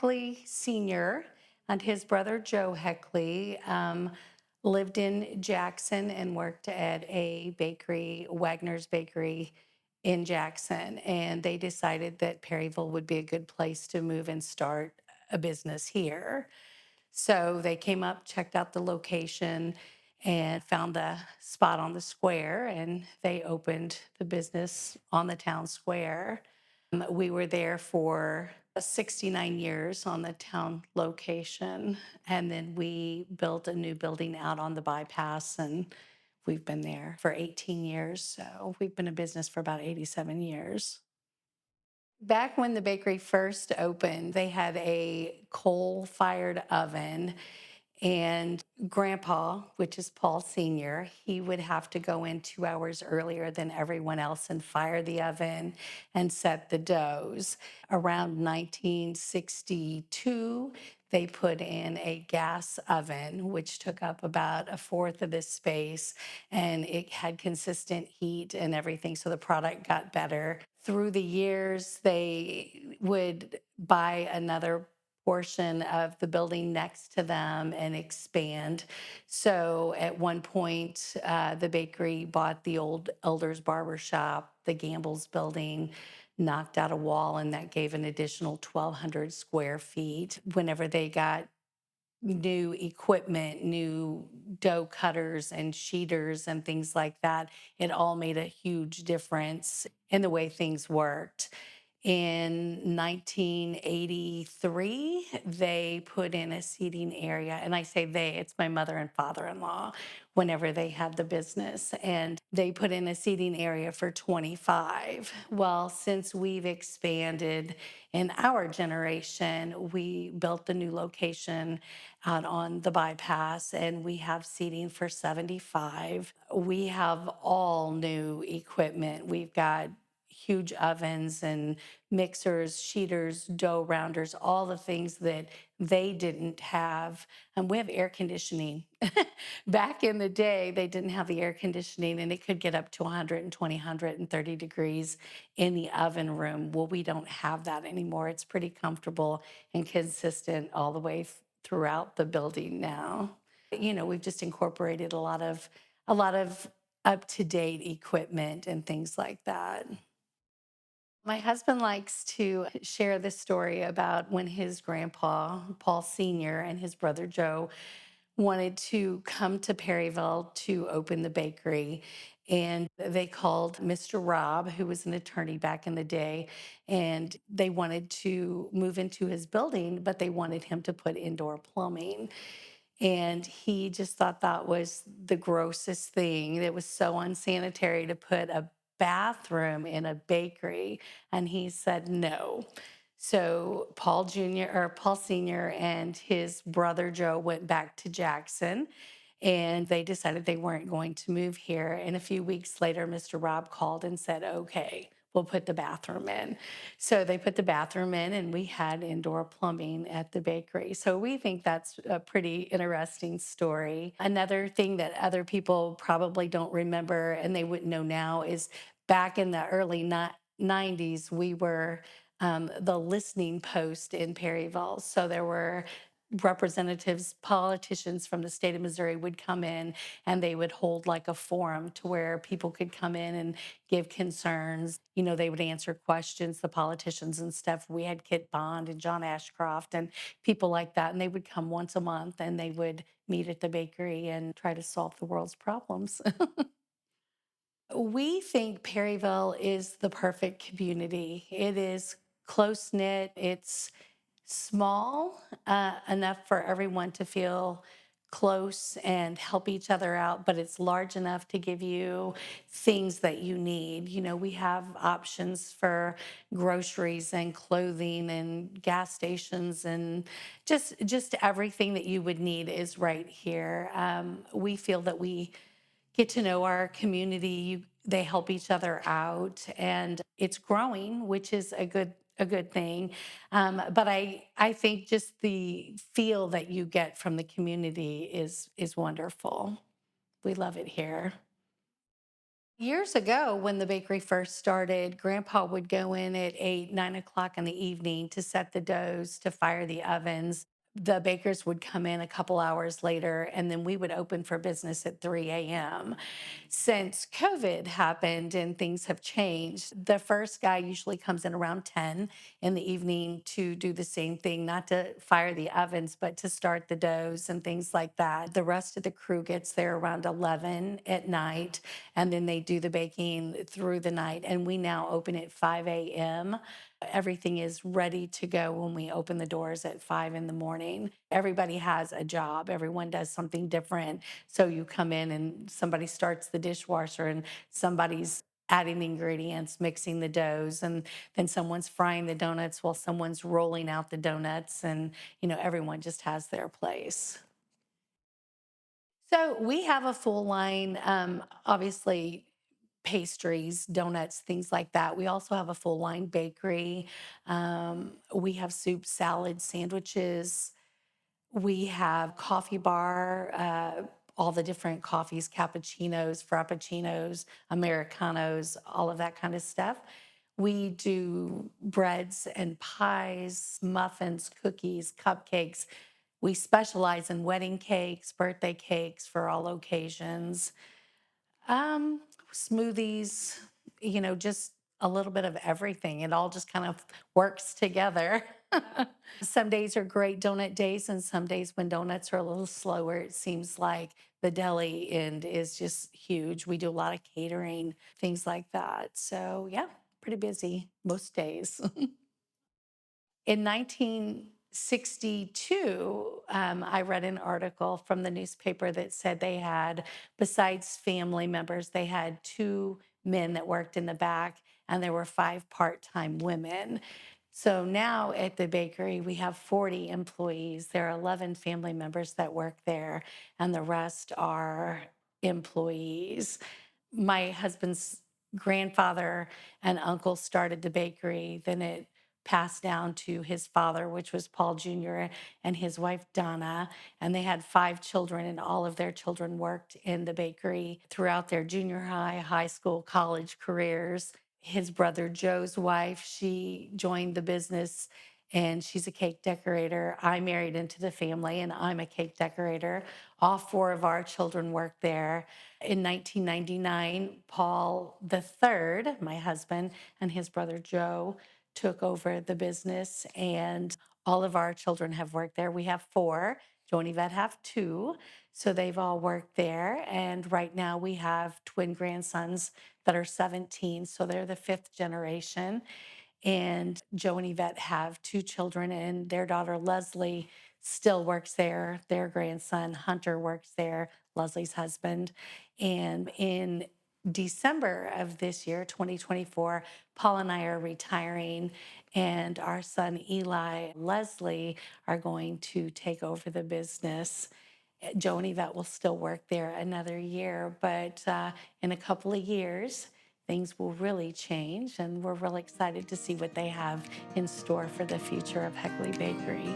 Hoeckele Sr. and his brother Joe Hoeckele lived in Jackson and worked at a bakery, Wagner's Bakery in Jackson. And they decided that Perryville would be a good place to move and start a business here. So they came up, checked out the location, and found the spot on the square, and they opened the business on the town square. We were there for 69 years on the town location, and then we built a new building out on the bypass, and we've been there for 18 years. So we've been in business for about 87 years. Back when the bakery first opened, they had a coal-fired oven, and Grandpa, which is Paul Sr., he would have to go in 2 hours earlier than everyone else and fire the oven and set the doughs. Around 1962, they put in a gas oven, which took up about a fourth of the space, and it had consistent heat and everything, so the product got better. Through the years, they would buy another portion of the building next to them and expand. So at one point, the bakery bought the old Elders Barber Shop, the Gamble's building, knocked out a wall, and that gave an additional 1,200 square feet. Whenever they got new equipment, new dough cutters and sheeters and things like that, it all made a huge difference in the way things worked. In 1983, they put in a seating area. And I say they, it's my mother and father-in-law, whenever they had the business. And they put in a seating area for 25. Well, since we've expanded in our generation, we built the new location out on the bypass, and we have seating for 75. We have all new equipment. We've got huge ovens and mixers, sheeters, dough rounders, all the things that they didn't have. And we have air conditioning. Back in the day, they didn't have the air conditioning, and it could get up to 120, 130 degrees in the oven room. Well, we don't have that anymore. It's pretty comfortable and consistent all the way throughout the building now. We've just incorporated a lot of up-to-date equipment and things like that. My husband likes to share this story about when his grandpa, Paul Sr., and his brother Joe wanted to come to Perryville to open the bakery. And they called Mr. Robb, who was an attorney back in the day, and they wanted to move into his building, but they wanted him to put indoor plumbing. And he just thought that was the grossest thing. It was so unsanitary to put a bathroom in a bakery. And he said no. So Paul Jr. or Paul Sr. and his brother Joe went back to Jackson, and they decided they weren't going to move here. And a few weeks later, Mr. Robb called and said, okay, we'll put the bathroom in. So they put the bathroom in, and we had indoor plumbing at the bakery. So we think that's a pretty interesting story. Another thing that other people probably don't remember and they wouldn't know now is back in the early 90s, we were the listening post in Perryville. So there were representatives, politicians from the state of Missouri would come in, and they would hold like a forum to where people could come in and give concerns. They would answer questions, the politicians and stuff. We had Kit Bond and John Ashcroft and people like that. And they would come once a month, and they would meet at the bakery and try to solve the world's problems. We think Perryville is the perfect community. It is close knit, it's small enough for everyone to feel close and help each other out, but it's large enough to give you things that you need. We have options for groceries and clothing and gas stations, and just everything that you would need is right here. We feel that we get to know our community. They help each other out, and it's growing, which is a good thing. But I think just the feel that you get from the community is wonderful. We love it here. Years ago, when the bakery first started, Grandpa would go in at 8, 9 o'clock in the evening to set the doughs, to fire the ovens. The bakers would come in a couple hours later, and then we would open for business at 3 a.m. Since COVID happened and things have changed, the first guy usually comes in around 10 in the evening to do the same thing, not to fire the ovens, but to start the doughs and things like that. The rest of the crew gets there around 11 at night, and then they do the baking through the night. And we now open at 5 a.m. Everything is ready to go when we open the doors at 5 in the morning. Everybody has a job, everyone does something different. So you come in and somebody starts the dishwasher, and somebody's adding the ingredients, mixing the doughs, and then someone's frying the donuts while someone's rolling out the donuts. And, everyone just has their place. So we have a full line, obviously, pastries, donuts, things like that. We also have a full line bakery. We have soup, salad, sandwiches. We have coffee bar, all the different coffees, cappuccinos, frappuccinos, Americanos, all of that kind of stuff. We do breads and pies, muffins, cookies, cupcakes. We specialize in wedding cakes, birthday cakes for all occasions, smoothies, just a little bit of everything. It all just kind of works together. Some days are great donut days, and some days when donuts are a little slower, it seems like the deli end is just huge. We do a lot of catering, things like that. So, yeah, pretty busy most days. In 1962, I read an article from the newspaper that said they had, besides family members, they had two men that worked in the back, and there were five part time women. So now at the bakery, we have 40 employees. There are 11 family members that work there, and the rest are employees. My husband's grandfather and uncle started the bakery. Then it passed down to his father, which was Paul Jr., and his wife, Donna. And they had five children, and all of their children worked in the bakery throughout their junior high, high school, college careers. His brother Joe's wife, she joined the business, and she's a cake decorator. I married into the family, and I'm a cake decorator. All four of our children work there. In 1999, Paul the third, my husband, and his brother Joe took over the business, and all of our children have worked there. We have four. Joe and Yvette have two. So they've all worked there. And right now we have twin grandsons that are 17. So they're the fifth generation. And Joe and Yvette have two children, and their daughter Leslie still works there. Their grandson Hunter works there, Leslie's husband. And in December of this year, 2024, Paul and I are retiring, and our son Eli and Leslie are going to take over the business. Joe and Yvette will still work there another year, but in a couple of years, things will really change, and we're really excited to see what they have in store for the future of Hoeckele Bakery.